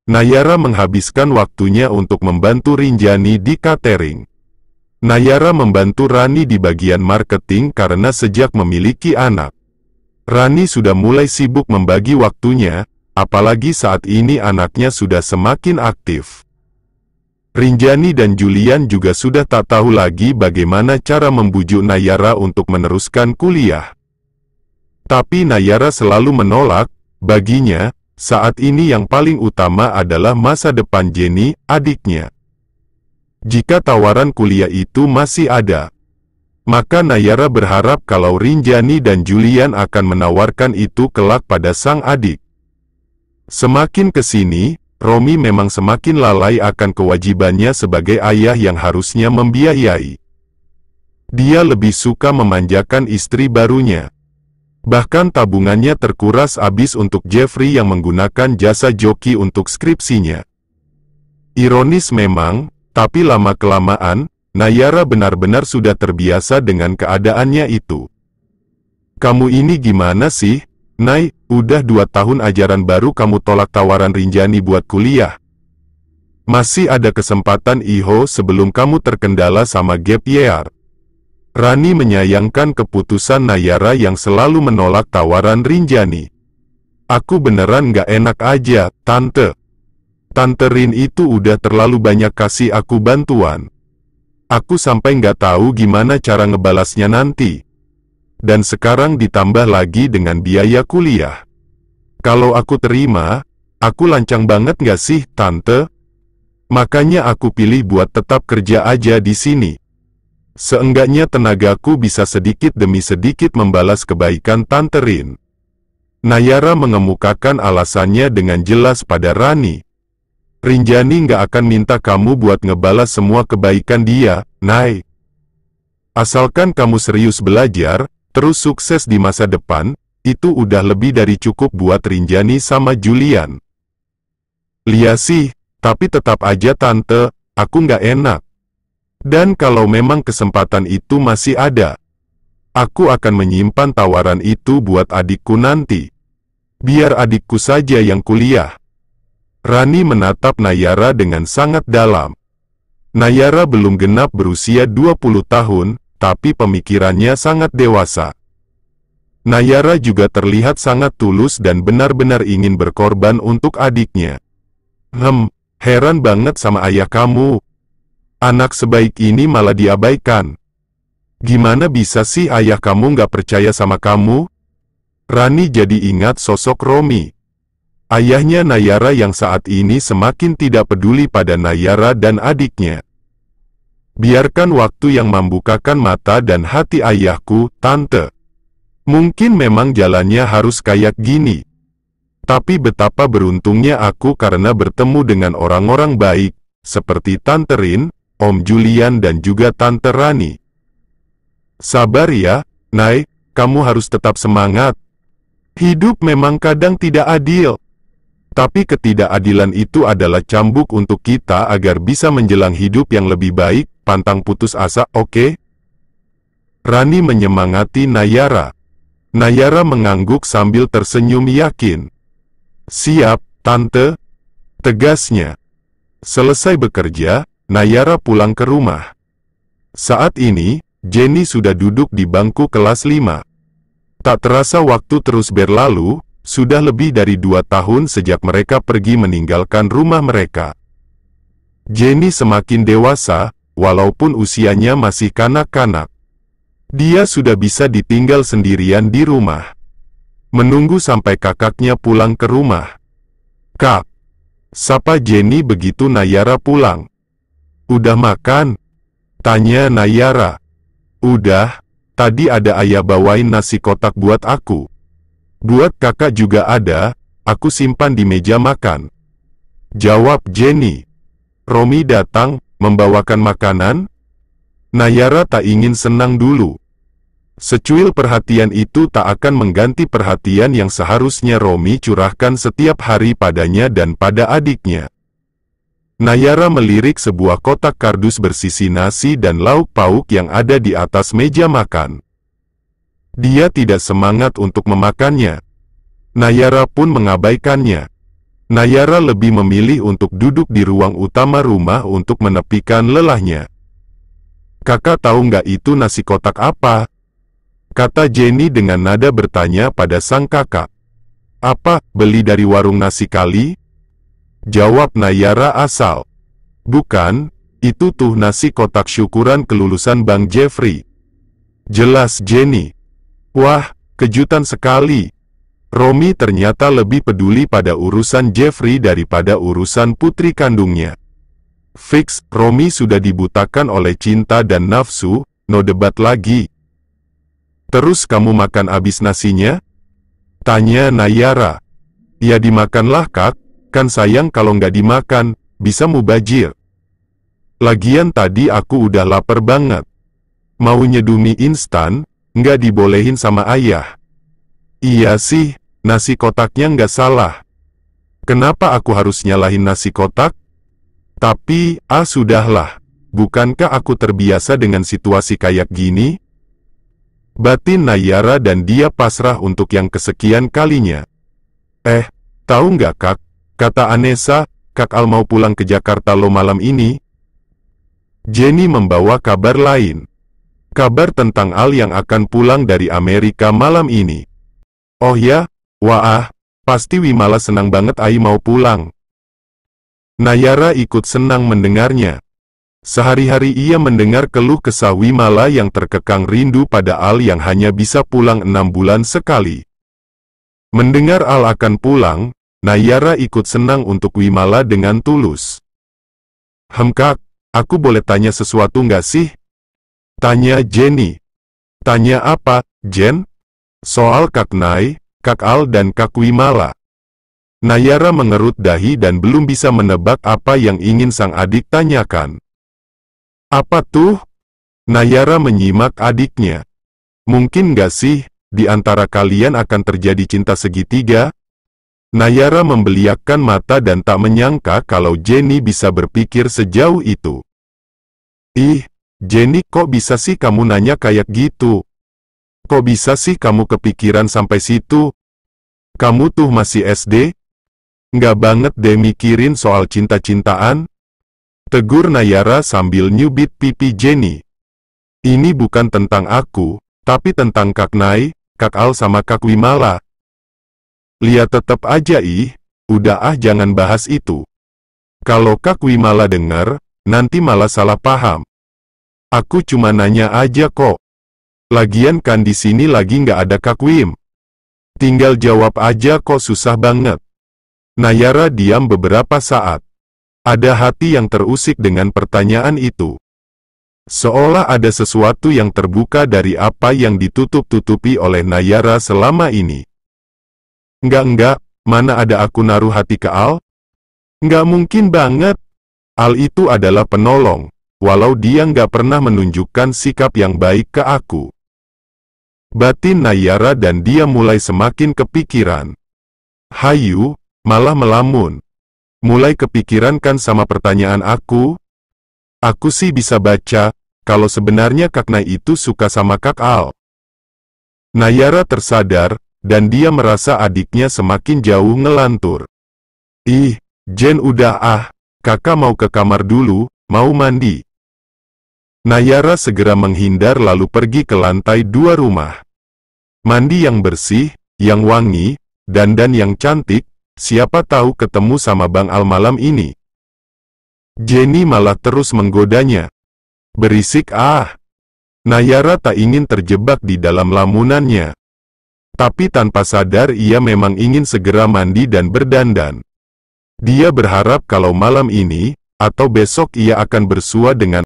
Nayara menghabiskan waktunya untuk membantu Rinjani di catering. Nayara membantu Rani di bagian marketing karena sejak memiliki anak, Rani sudah mulai sibuk membagi waktunya, apalagi saat ini anaknya sudah semakin aktif. Rinjani dan Julian juga sudah tak tahu lagi bagaimana cara membujuk Nayara untuk meneruskan kuliah. Tapi Nayara selalu menolak. Baginya, saat ini yang paling utama adalah masa depan Jenny, adiknya. Jika tawaran kuliah itu masih ada, maka Nayara berharap kalau Rinjani dan Julian akan menawarkan itu kelak pada sang adik. Semakin kesini, Romi memang semakin lalai akan kewajibannya sebagai ayah yang harusnya membiayai. Dia lebih suka memanjakan istri barunya. Bahkan tabungannya terkuras habis untuk Jeffrey yang menggunakan jasa joki untuk skripsinya. Ironis memang, tapi lama-kelamaan, Nayara benar-benar sudah terbiasa dengan keadaannya itu. Kamu ini gimana sih, Nay? Udah 2 tahun ajaran baru kamu tolak tawaran Rinjani buat kuliah. Masih ada kesempatan Iho sebelum kamu terkendala sama gap year. Rani menyayangkan keputusan Nayara yang selalu menolak tawaran Rinjani. Aku beneran gak enak aja, Tante. Tante Rin itu udah terlalu banyak kasih aku bantuan. Aku sampai gak tahu gimana cara ngebalasnya nanti. Dan sekarang ditambah lagi dengan biaya kuliah. Kalau aku terima, aku lancang banget gak sih, Tante? Makanya aku pilih buat tetap kerja aja di sini. Seenggaknya tenagaku bisa sedikit demi sedikit membalas kebaikan Tante Rin. Nayara mengemukakan alasannya dengan jelas pada Rani. Rinjani nggak akan minta kamu buat ngebalas semua kebaikan dia, Nay. Asalkan kamu serius belajar, terus sukses di masa depan, itu udah lebih dari cukup buat Rinjani sama Julian. Lia sih, tapi tetap aja Tante, aku nggak enak. Dan kalau memang kesempatan itu masih ada, aku akan menyimpan tawaran itu buat adikku nanti. Biar adikku saja yang kuliah. Rani menatap Nayara dengan sangat dalam. Nayara belum genap berusia 20 tahun, tapi pemikirannya sangat dewasa. Nayara juga terlihat sangat tulus dan benar-benar ingin berkorban untuk adiknya. Heran banget sama ayah kamu. Anak sebaik ini malah diabaikan. Gimana bisa sih ayah kamu nggak percaya sama kamu? Rani jadi ingat sosok Romi. Ayahnya Nayara yang saat ini semakin tidak peduli pada Nayara dan adiknya. Biarkan waktu yang membukakan mata dan hati ayahku, Tante. Mungkin memang jalannya harus kayak gini. Tapi betapa beruntungnya aku karena bertemu dengan orang-orang baik, seperti Tante Rin, Om Julian dan juga Tante Rani. Sabar ya, Nay, kamu harus tetap semangat. Hidup memang kadang tidak adil. Tapi ketidakadilan itu adalah cambuk untuk kita agar bisa menjelang hidup yang lebih baik, pantang putus asa, oke? Rani menyemangati Nayara. Nayara mengangguk sambil tersenyum yakin. Siap, Tante. Tegasnya. Selesai bekerja, Nayara pulang ke rumah. Saat ini, Jenny sudah duduk di bangku kelas 5. Tak terasa waktu terus berlalu, sudah lebih dari 2 tahun sejak mereka pergi meninggalkan rumah mereka. Jenny semakin dewasa, walaupun usianya masih kanak-kanak. Dia sudah bisa ditinggal sendirian di rumah. Menunggu sampai kakaknya pulang ke rumah. Kak, sapa Jenny begitu Nayara pulang. Udah makan? Tanya Nayara. Udah, tadi ada ayah bawain nasi kotak buat aku. Buat kakak juga ada, aku simpan di meja makan. Jawab Jenny. Romi datang, membawakan makanan? Nayara tak ingin senang dulu. Secuil perhatian itu tak akan mengganti perhatian yang seharusnya Romi curahkan setiap hari padanya dan pada adiknya. Nayara melirik sebuah kotak kardus bersisi nasi dan lauk pauk yang ada di atas meja makan. Dia tidak semangat untuk memakannya. Nayara pun mengabaikannya. Nayara lebih memilih untuk duduk di ruang utama rumah untuk menepikan lelahnya. "Kakak tahu nggak itu nasi kotak apa?" kata Jenny dengan nada bertanya pada sang kakak. "Apa, beli dari warung nasi kali?" jawab Nayara asal. "Bukan, itu tuh nasi kotak syukuran kelulusan Bang Jeffrey," jelas Jenny. Wah, kejutan sekali. Romi ternyata lebih peduli pada urusan Jeffrey daripada urusan putri kandungnya. Fix, Romi sudah dibutakan oleh cinta dan nafsu, no debat lagi. "Terus kamu makan abis nasinya?" tanya Nayara. "Ya dimakanlah kak, kan sayang kalau nggak dimakan, bisa mubazir. Lagian tadi aku udah lapar banget. Mau nyeduh mie instan, nggak dibolehin sama ayah." "Iya sih, nasi kotaknya nggak salah. Kenapa aku harus nyalahin nasi kotak? Tapi, sudahlah. Bukankah aku terbiasa dengan situasi kayak gini?" batin Nayara dan dia pasrah untuk yang kesekian kalinya. Tahu nggak kak, kata Anessa, Kak Al mau pulang ke Jakarta lo malam ini." Jenny membawa kabar lain. Kabar tentang Al yang akan pulang dari Amerika malam ini. "Oh ya? Wah, pasti Wimala senang banget Ai mau pulang." Nayara ikut senang mendengarnya. Sehari-hari ia mendengar keluh kesah Wimala yang terkekang rindu pada Al yang hanya bisa pulang 6 bulan sekali. Mendengar Al akan pulang, Nayara ikut senang untuk Wimala dengan tulus. Kak, aku boleh tanya sesuatu nggak sih?" tanya Jenny. "Tanya apa, Jen?" "Soal Kak Nay, Kak Al dan Kak Wimala." Nayara mengerut dahi dan belum bisa menebak apa yang ingin sang adik tanyakan. "Apa tuh?" Nayara menyimak adiknya. "Mungkin nggak sih, di antara kalian akan terjadi cinta segitiga?" Nayara membeliakkan mata dan tak menyangka kalau Jenny bisa berpikir sejauh itu. "Ih, Jenny, kok bisa sih kamu nanya kayak gitu? Kok bisa sih kamu kepikiran sampai situ? Kamu tuh masih SD? Nggak banget deh mikirin soal cinta-cintaan?" tegur Nayara sambil nyubit pipi Jenny. "Ini bukan tentang aku, tapi tentang Kak Nay, Kak Al sama Kak Wimala." "Lihat tetep aja udah jangan bahas itu. Kalau Kak Wimala denger, nanti malah salah paham. Aku cuma nanya aja kok. Lagian kan di sini lagi nggak ada Kak Wim. Tinggal jawab aja kok, susah banget." Nayara diam beberapa saat. Ada hati yang terusik dengan pertanyaan itu. Seolah ada sesuatu yang terbuka dari apa yang ditutup-tutupi oleh Nayara selama ini. Enggak, mana ada aku naruh hati ke Al? Nggak mungkin banget. Al itu adalah penolong, walau dia nggak pernah menunjukkan sikap yang baik ke aku." batin Nayara dan dia mulai semakin kepikiran. "Hayu, malah melamun. Mulai kepikiran kan sama pertanyaan aku? Aku sih bisa baca, kalau sebenarnya Kak Nay itu suka sama Kak Al." Nayara tersadar, dan dia merasa adiknya semakin jauh ngelantur. Jen udah kakak mau ke kamar dulu, mau mandi." Nayara segera menghindar lalu pergi ke lantai 2 rumah. Mandi yang bersih, yang wangi, dandan yang cantik, siapa tahu ketemu sama Bang Al malam ini. Jenny malah terus menggodanya. "Berisik Nayara tak ingin terjebak di dalam lamunannya. Tapi tanpa sadar ia memang ingin segera mandi dan berdandan. Dia berharap kalau malam ini, atau besok ia akan bersua dengan